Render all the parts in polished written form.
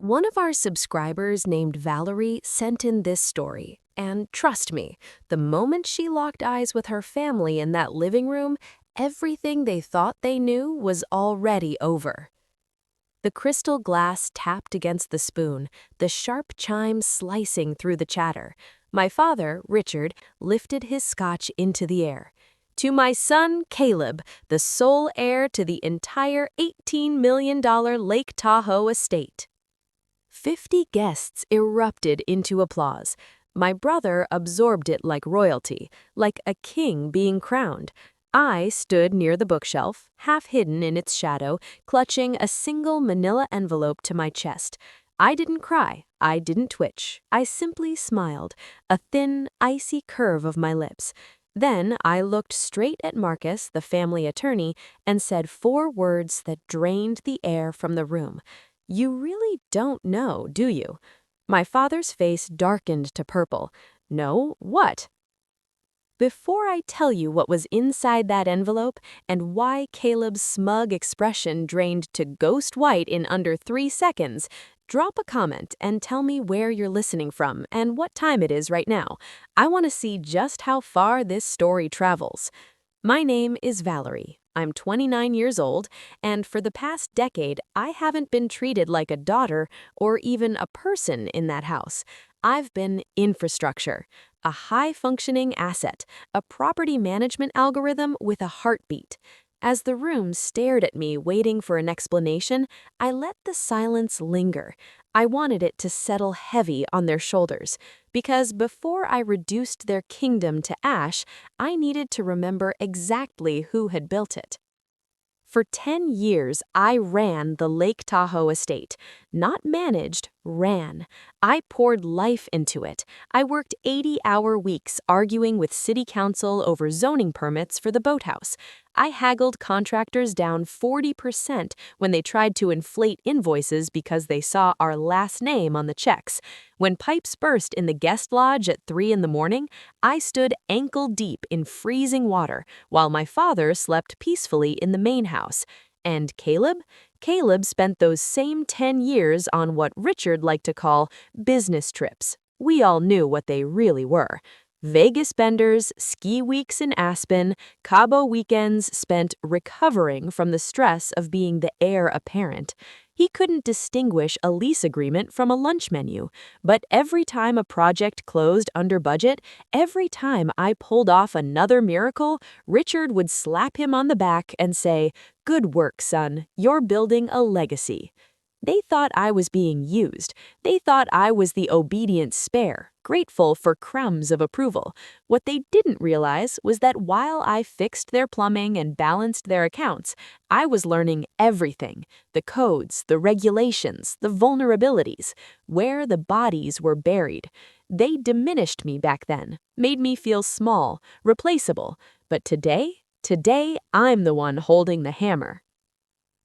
One of our subscribers named Valerie sent in this story, and trust me, the moment she locked eyes with her family in that living room, everything they thought they knew was already over. The crystal glass tapped against the spoon, the sharp chime slicing through the chatter. My father, Richard, lifted his scotch into the air. To my son, Caleb, the sole heir to the entire $18 million Lake Tahoe estate. 50 guests erupted into applause. My brother absorbed it like royalty, like a king being crowned. I stood near the bookshelf, half hidden in its shadow, clutching a single manila envelope to my chest. I didn't cry, I didn't twitch, I simply smiled, a thin, icy curve of my lips. Then I looked straight at Marcus, the family attorney, and said 4 words that drained the air from the room. You really don't know, do you? My father's face darkened to purple. No, what? Before I tell you what was inside that envelope and why Caleb's smug expression drained to ghost white in under 3 seconds, drop a comment and tell me where you're listening from and what time it is right now. I want to see just how far this story travels. My name is Valerie. I'm 29 years old, and for the past decade, I haven't been treated like a daughter or even a person in that house. I've been infrastructure, a high-functioning asset, a property management algorithm with a heartbeat. As the room stared at me waiting for an explanation, I let the silence linger. I wanted it to settle heavy on their shoulders, because before I reduced their kingdom to ash, I needed to remember exactly who had built it. For 10 years, I ran the Lake Tahoe estate. Not managed, ran. I poured life into it. I worked 80-hour weeks arguing with city council over zoning permits for the boathouse. I haggled contractors down 40% when they tried to inflate invoices because they saw our last name on the checks. When pipes burst in the guest lodge at 3 in the morning, I stood ankle deep in freezing water while my father slept peacefully in the main house. And Caleb? Caleb spent those same 10 years on what Richard liked to call business trips. We all knew what they really were. Vegas benders, ski weeks in Aspen, Cabo weekends spent recovering from the stress of being the heir apparent. He couldn't distinguish a lease agreement from a lunch menu, but every time a project closed under budget, every time I pulled off another miracle, Richard would slap him on the back and say, "Good work, son. You're building a legacy." They thought I was being used. They thought I was the obedient spare, grateful for crumbs of approval. What they didn't realize was that while I fixed their plumbing and balanced their accounts, I was learning everything: the codes, the regulations, the vulnerabilities, where the bodies were buried. They diminished me back then, made me feel small, replaceable. But today, I'm the one holding the hammer.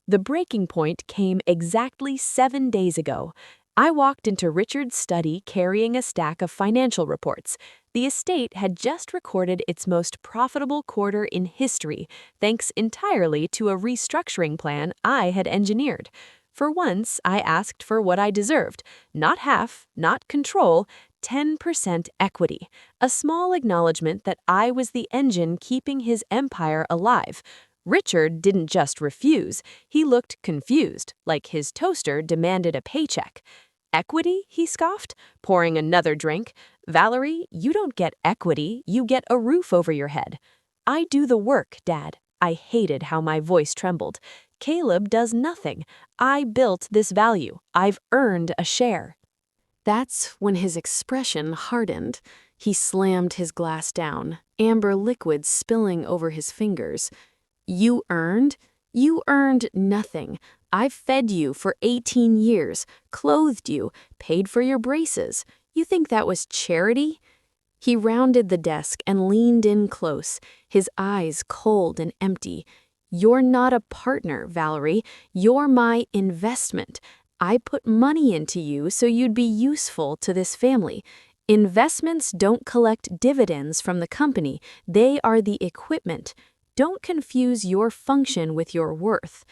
The breaking point came exactly 7 days ago. I walked into Richard's study carrying a stack of financial reports. The estate had just recorded its most profitable quarter in history, thanks entirely to a restructuring plan I had engineered. For once, I asked for what I deserved. Not half, not control, 10% equity. A small acknowledgement that I was the engine keeping his empire alive. Richard didn't just refuse, he looked confused, like his toaster demanded a paycheck. Equity? He scoffed, pouring another drink. Valerie, you don't get equity, you get a roof over your head. I do the work, Dad. I hated how my voice trembled. Caleb does nothing. I built this value. I've earned a share. That's when his expression hardened. He slammed his glass down, amber liquid spilling over his fingers. You earned? You earned nothing. I've fed you for 18 years, clothed you, paid for your braces. You think that was charity? He rounded the desk and leaned in close, his eyes cold and empty. You're not a partner, Valerie. You're my investment. I put money into you so you'd be useful to this family. Investments don't collect dividends from the company. They are the equipment. Don't confuse your function with your worth.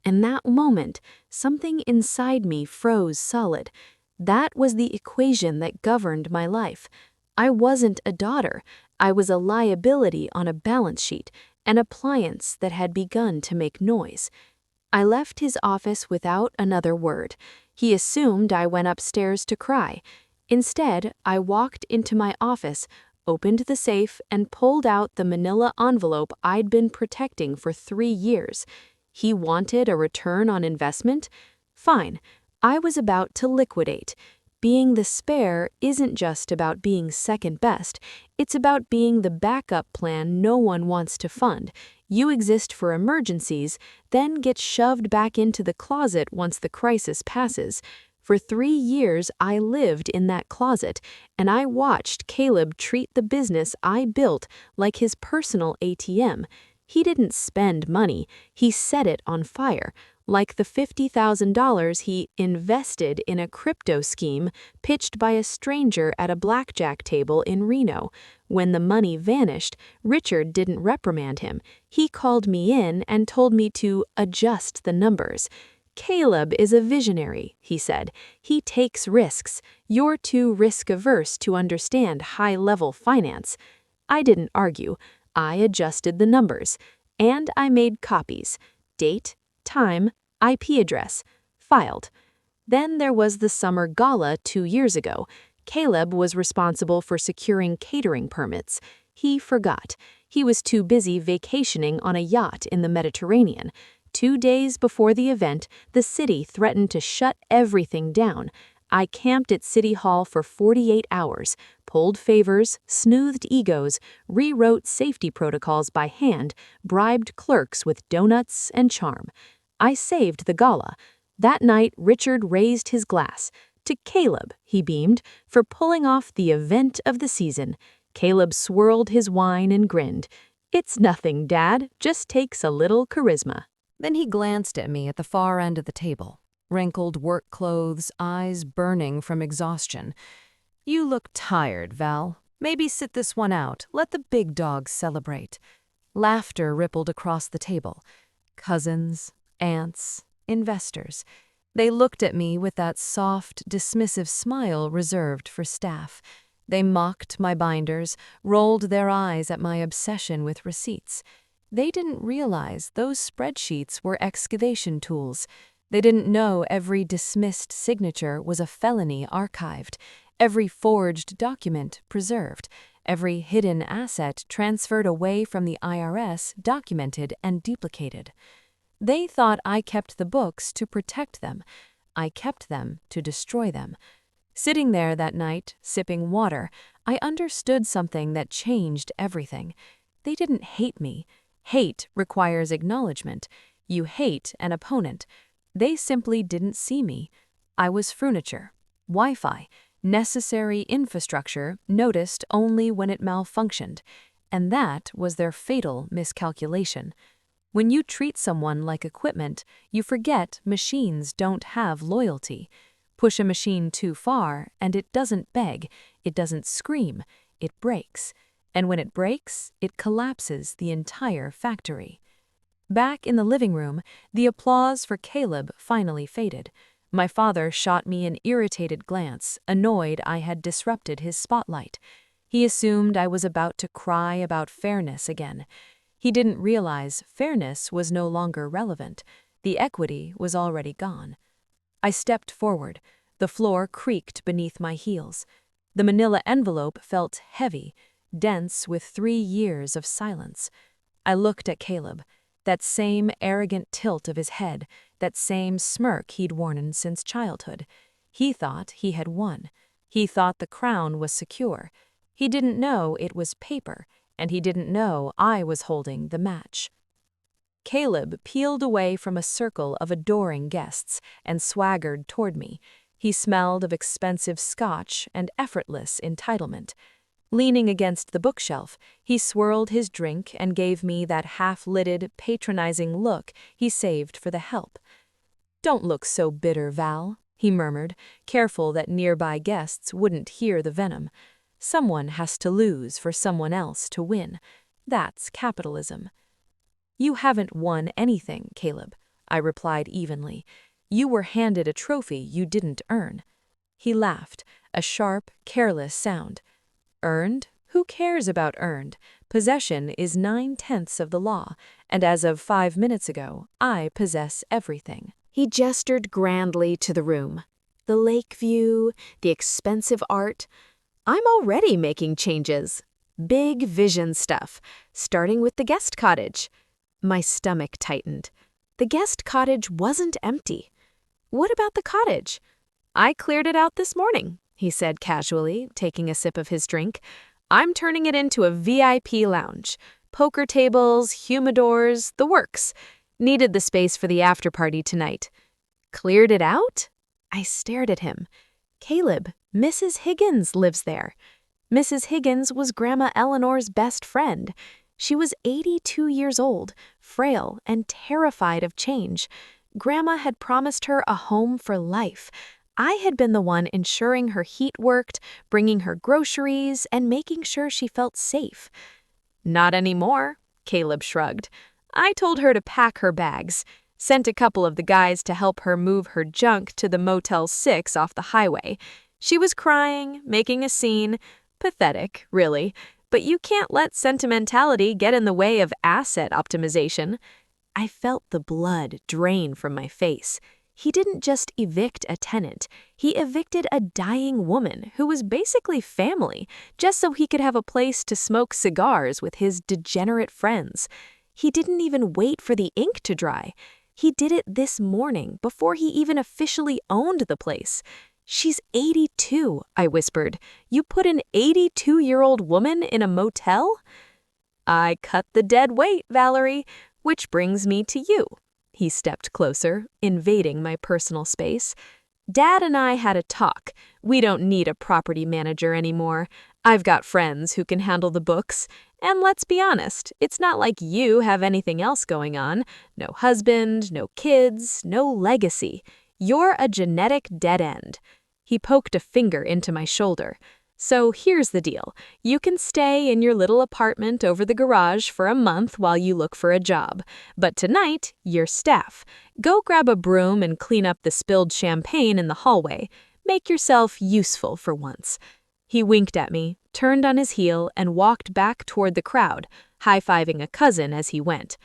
And that moment, something inside me froze solid. That was the equation that governed my life. I wasn't a daughter. I was a liability on a balance sheet, an appliance that had begun to make noise. I left his office without another word. He assumed I went upstairs to cry. Instead, I walked into my office, opened the safe, and pulled out the manila envelope I'd been protecting for 3 years. He wanted a return on investment? Fine. I was about to liquidate. Being the spare isn't just about being second best. It's about being the backup plan no one wants to fund. You exist for emergencies, then get shoved back into the closet once the crisis passes. For 3 years, I lived in that closet, and I watched Caleb treat the business I built like his personal ATM. He didn't spend money, he set it on fire, like the $50,000 he invested in a crypto scheme pitched by a stranger at a blackjack table in Reno. When the money vanished, Richard didn't reprimand him. He called me in and told me to adjust the numbers. "Caleb is a visionary," he said. "He takes risks. You're too risk-averse to understand high-level finance." I didn't argue. I adjusted the numbers. And I made copies. Date, time, IP address. Filed. Then there was the summer gala 2 years ago. Caleb was responsible for securing catering permits. He forgot. He was too busy vacationing on a yacht in the Mediterranean. 2 days before the event, the city threatened to shut everything down. I camped at City Hall for 48 hours, pulled favors, smoothed egos, rewrote safety protocols by hand, bribed clerks with donuts and charm. I saved the gala. That night, Richard raised his glass. To Caleb, he beamed, for pulling off the event of the season. Caleb swirled his wine and grinned. "It's nothing, Dad, just takes a little charisma." Then he glanced at me at the far end of the table. Wrinkled work clothes, eyes burning from exhaustion. "You look tired, Val. Maybe sit this one out. Let the big dogs celebrate." Laughter rippled across the table. Cousins, aunts, investors. They looked at me with that soft, dismissive smile reserved for staff. They mocked my binders, rolled their eyes at my obsession with receipts. They didn't realize those spreadsheets were excavation tools. They didn't know every dismissed signature was a felony archived, every forged document preserved, every hidden asset transferred away from the IRS documented and duplicated. They thought I kept the books to protect them. I kept them to destroy them. Sitting there that night, sipping water, I understood something that changed everything. They didn't hate me. Hate requires acknowledgement. You hate an opponent. They simply didn't see me. I was furniture, Wi-Fi, necessary infrastructure noticed only when it malfunctioned. And that was their fatal miscalculation. When you treat someone like equipment, you forget machines don't have loyalty. Push a machine too far, and it doesn't beg, it doesn't scream, it breaks. And when it breaks, it collapses the entire factory. Back in the living room, the applause for Caleb finally faded. My father shot me an irritated glance, annoyed I had disrupted his spotlight. He assumed I was about to cry about fairness again. He didn't realize fairness was no longer relevant. The equity was already gone. I stepped forward. The floor creaked beneath my heels. The manila envelope felt heavy, dense with 3 years of silence. I looked at Caleb. That same arrogant tilt of his head, that same smirk he'd worn since childhood. He thought he had won. He thought the crown was secure. He didn't know it was paper, and he didn't know I was holding the match. Caleb peeled away from a circle of adoring guests and swaggered toward me. He smelled of expensive scotch and effortless entitlement. Leaning against the bookshelf, he swirled his drink and gave me that half-lidded, patronizing look he saved for the help. "Don't look so bitter, Val," he murmured, careful that nearby guests wouldn't hear the venom. "Someone has to lose for someone else to win. That's capitalism." "You haven't won anything, Caleb." I replied evenly. You were handed a trophy you didn't earn. He laughed, a sharp, careless sound. Earned? Who cares about earned? Possession is 9/10 of the law, and as of 5 minutes ago, I possess everything. He gestured grandly to the room. The lake view, the expensive art. I'm already making changes. Big vision stuff, starting with the guest cottage. My stomach tightened. The guest cottage wasn't empty. What about the cottage? I cleared it out this morning, he said casually, taking a sip of his drink. I'm turning it into a VIP lounge. Poker tables, humidors, the works. Needed the space for the after party tonight. Cleared it out? I stared at him. Caleb, Mrs. Higgins lives there. Mrs. Higgins was Grandma Eleanor's best friend. She was 82 years old, frail and terrified of change. Grandma had promised her a home for life. I had been the one ensuring her heat worked, bringing her groceries, and making sure she felt safe. Not anymore, Caleb shrugged. I told her to pack her bags, sent a couple of the guys to help her move her junk to the Motel 6 off the highway. She was crying, making a scene. Pathetic, really, but you can't let sentimentality get in the way of asset optimization. I felt the blood drain from my face. He didn't just evict a tenant, he evicted a dying woman who was basically family, just so he could have a place to smoke cigars with his degenerate friends. He didn't even wait for the ink to dry. He did it this morning, before he even officially owned the place. She's 82, I whispered. You put an 82-year-old woman in a motel? I cut the dead weight, Valerie, which brings me to you. He stepped closer, invading my personal space. Dad and I had a talk. We don't need a property manager anymore. I've got friends who can handle the books. And let's be honest, it's not like you have anything else going on. No husband, no kids, no legacy. You're a genetic dead end. He poked a finger into my shoulder. So here's the deal. You can stay in your little apartment over the garage for a month while you look for a job. But tonight, you're staff. Go grab a broom and clean up the spilled champagne in the hallway. Make yourself useful for once. He winked at me, turned on his heel, and walked back toward the crowd, high-fiving a cousin as he went.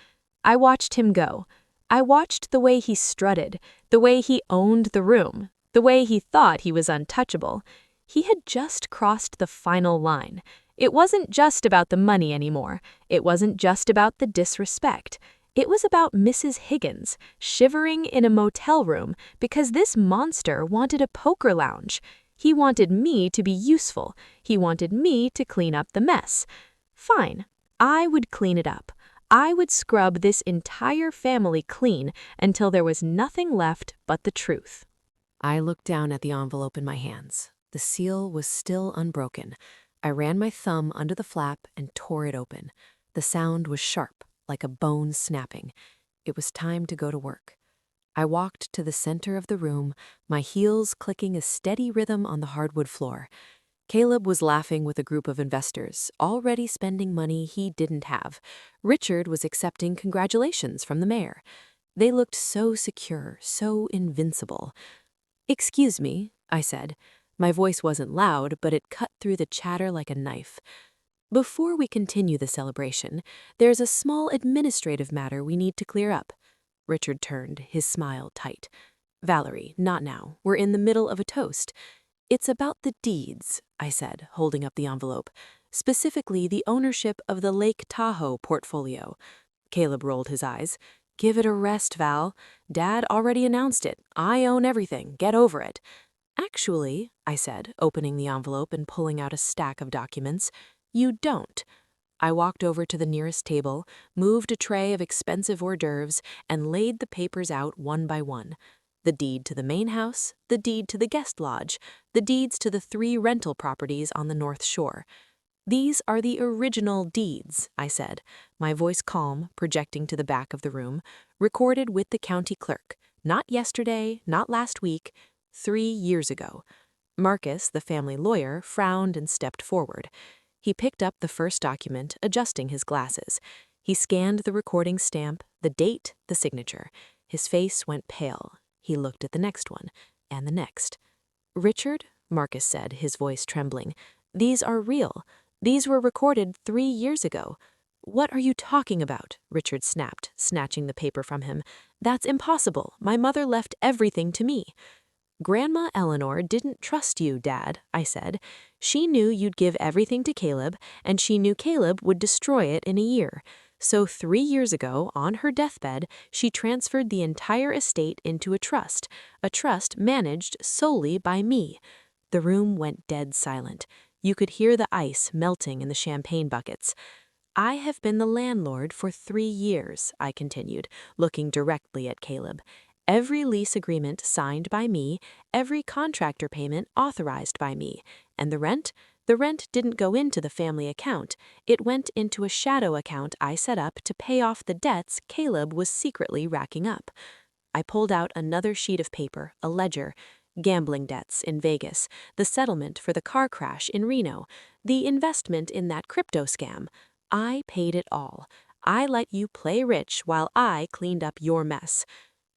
I watched him go. I watched the way he strutted, the way he owned the room, the way he thought he was untouchable. He had just crossed the final line. It wasn't just about the money anymore. It wasn't just about the disrespect. It was about Mrs. Higgins, shivering in a motel room because this monster wanted a poker lounge. He wanted me to be useful. He wanted me to clean up the mess. Fine, I would clean it up. I would scrub this entire family clean until there was nothing left but the truth. I looked down at the envelope in my hands. The seal was still unbroken. I ran my thumb under the flap and tore it open. The sound was sharp, like a bone snapping. It was time to go to work. I walked to the center of the room, my heels clicking a steady rhythm on the hardwood floor. Caleb was laughing with a group of investors, already spending money he didn't have. Richard was accepting congratulations from the mayor. They looked so secure, so invincible. "Excuse me," I said. My voice wasn't loud, but it cut through the chatter like a knife. "Before we continue the celebration, there's a small administrative matter we need to clear up." Richard turned, his smile tight. "Valerie, not now. We're in the middle of a toast." "It's about the deeds," I said, holding up the envelope. "Specifically, the ownership of the Lake Tahoe portfolio." Caleb rolled his eyes. "Give it a rest, Val. Dad already announced it. I own everything. Get over it." "Actually," I said, opening the envelope and pulling out a stack of documents, "you don't." I walked over to the nearest table, moved a tray of expensive hors d'oeuvres, and laid the papers out one by one. The deed to the main house, the deed to the guest lodge, the deeds to the 3 rental properties on the North Shore. "These are the original deeds," I said, my voice calm, projecting to the back of the room, "recorded with the county clerk. Not yesterday, not last week, 3 years ago." Marcus, the family lawyer, frowned and stepped forward. He picked up the first document, adjusting his glasses. He scanned the recording stamp, the date, the signature. His face went pale. He looked at the next one, and the next. "Richard," Marcus said, his voice trembling, "these are real. These were recorded 3 years ago." "What are you talking about?" Richard snapped, snatching the paper from him. "That's impossible. My mother left everything to me." "Grandma Eleanor didn't trust you, Dad," I said. "She knew you'd give everything to Caleb, and she knew Caleb would destroy it in a year. So 3 years ago, on her deathbed, she transferred the entire estate into a trust managed solely by me." The room went dead silent. You could hear the ice melting in the champagne buckets. "I have been the landlord for 3 years," I continued, looking directly at Caleb. "Every lease agreement signed by me, every contractor payment authorized by me. And the rent? The rent didn't go into the family account. It went into a shadow account I set up to pay off the debts Caleb was secretly racking up." I pulled out another sheet of paper, a ledger. Gambling debts in Vegas, the settlement for the car crash in Reno, the investment in that crypto scam. I paid it all. I let you play rich while I cleaned up your mess."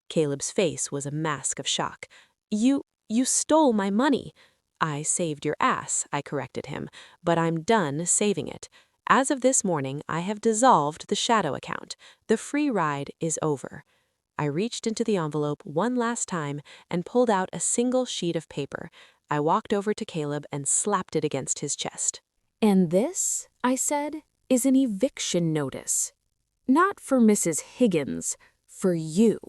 Caleb's face was a mask of shock. You stole my money." "I saved your ass," I corrected him, "but I'm done saving it. As of this morning, I have dissolved the shadow account. The free ride is over." I reached into the envelope one last time and pulled out a single sheet of paper. I walked over to Caleb and slapped it against his chest. "And this," I said, "is an eviction notice. Not for Mrs. Higgins, for you."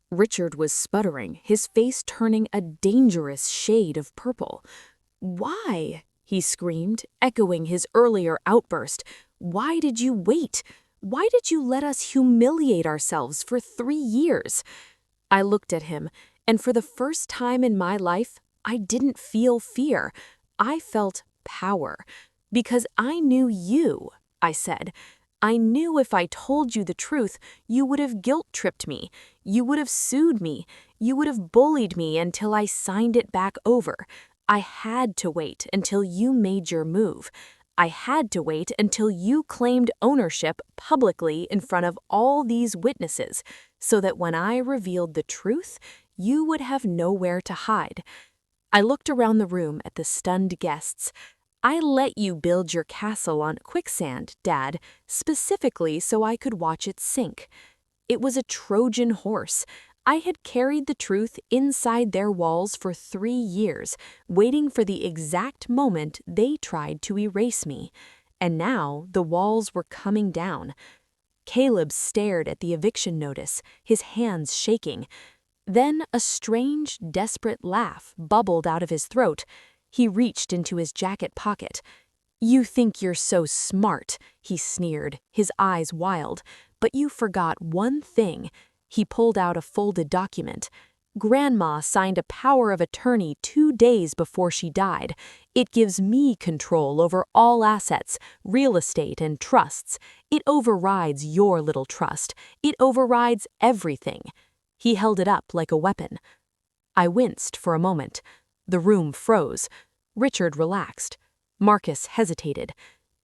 Richard was sputtering, his face turning a dangerous shade of purple. "Why?" he screamed, echoing his earlier outburst. "Why did you wait? Why did you let us humiliate ourselves for 3 years?" I looked at him, and for the first time in my life, I didn't feel fear. I felt power. "Because I knew you," I said. "I knew if I told you the truth, you would have guilt-tripped me. You would have sued me. You would have bullied me until I signed it back over. I had to wait until you made your move. I had to wait until you claimed ownership publicly in front of all these witnesses, so that when I revealed the truth, you would have nowhere to hide." I looked around the room at the stunned guests. "I let you build your castle on quicksand, Dad, specifically so I could watch it sink. It was a Trojan horse. I had carried the truth inside their walls for 3 years, waiting for the exact moment they tried to erase me. And now the walls were coming down." Caleb stared at the eviction notice, his hands shaking. Then a strange, desperate laugh bubbled out of his throat. He reached into his jacket pocket. "You think you're so smart," he sneered, his eyes wild. "But you forgot one thing." He pulled out a folded document. "Grandma signed a power of attorney 2 days before she died. It gives me control over all assets, real estate, and trusts. It overrides your little trust. It overrides everything." He held it up like a weapon. I winced for a moment. The room froze. Richard relaxed. Marcus hesitated.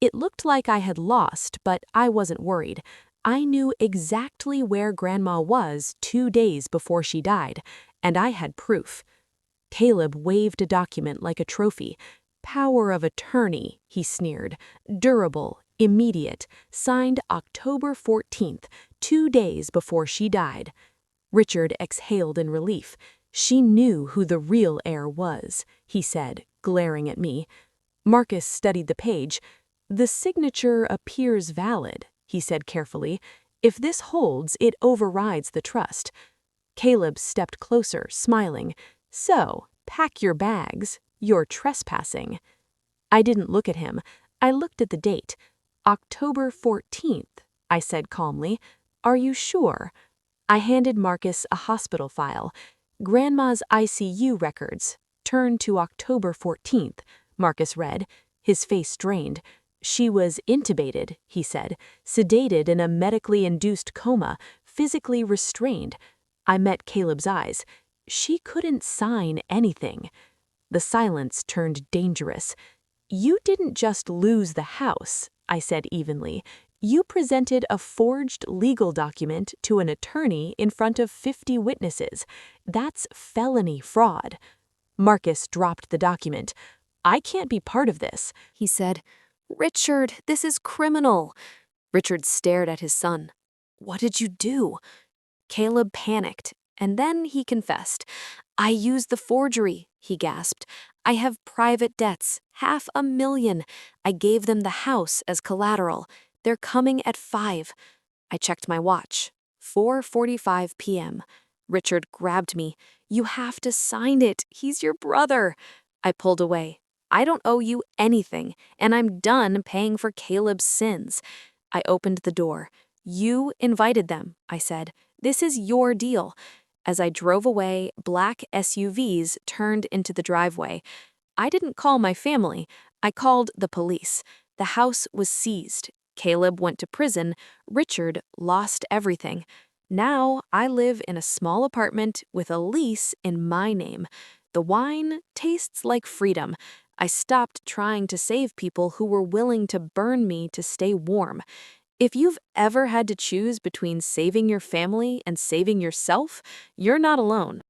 It looked like I had lost, but I wasn't worried. I knew exactly where Grandma was 2 days before she died, and I had proof. Caleb waved a document like a trophy. "Power of attorney," he sneered. "Durable, immediate, signed October 14th, 2 days before she died." Richard exhaled in relief. "She knew who the real heir was," he said, glaring at me. Marcus studied the page. "The signature appears valid," he said carefully. "If this holds, it overrides the trust." Caleb stepped closer, smiling. "So, pack your bags. You're trespassing." I didn't look at him. I looked at the date. "October 14th, I said calmly. "Are you sure?" I handed Marcus a hospital file. "Grandma's ICU records. Turn to October 14th, Marcus read. His face drained. "She was intubated," he said, "sedated in a medically induced coma, physically restrained." I met Caleb's eyes. "She couldn't sign anything." The silence turned dangerous. "You didn't just lose the house," I said evenly. You presented a forged legal document to an attorney in front of 50 witnesses. That's felony fraud. Marcus dropped the document. I can't be part of this, he said. Richard, this is criminal. Richard stared at his son. What did you do? Caleb panicked, and then he confessed. I used the forgery, he gasped. I have private debts, $500,000. I gave them the house as collateral. They're coming at 5. I checked my watch. 4:45 p.m. Richard grabbed me. You have to sign it. He's your brother. I pulled away. I don't owe you anything, and I'm done paying for Caleb's sins. I opened the door. You invited them, I said. This is your deal. As I drove away, black SUVs turned into the driveway. I didn't call my family. I called the police. The house was seized. Caleb went to prison. Richard lost everything. Now I live in a small apartment with a lease in my name. The wine tastes like freedom. I stopped trying to save people who were willing to burn me to stay warm. If you've ever had to choose between saving your family and saving yourself, you're not alone.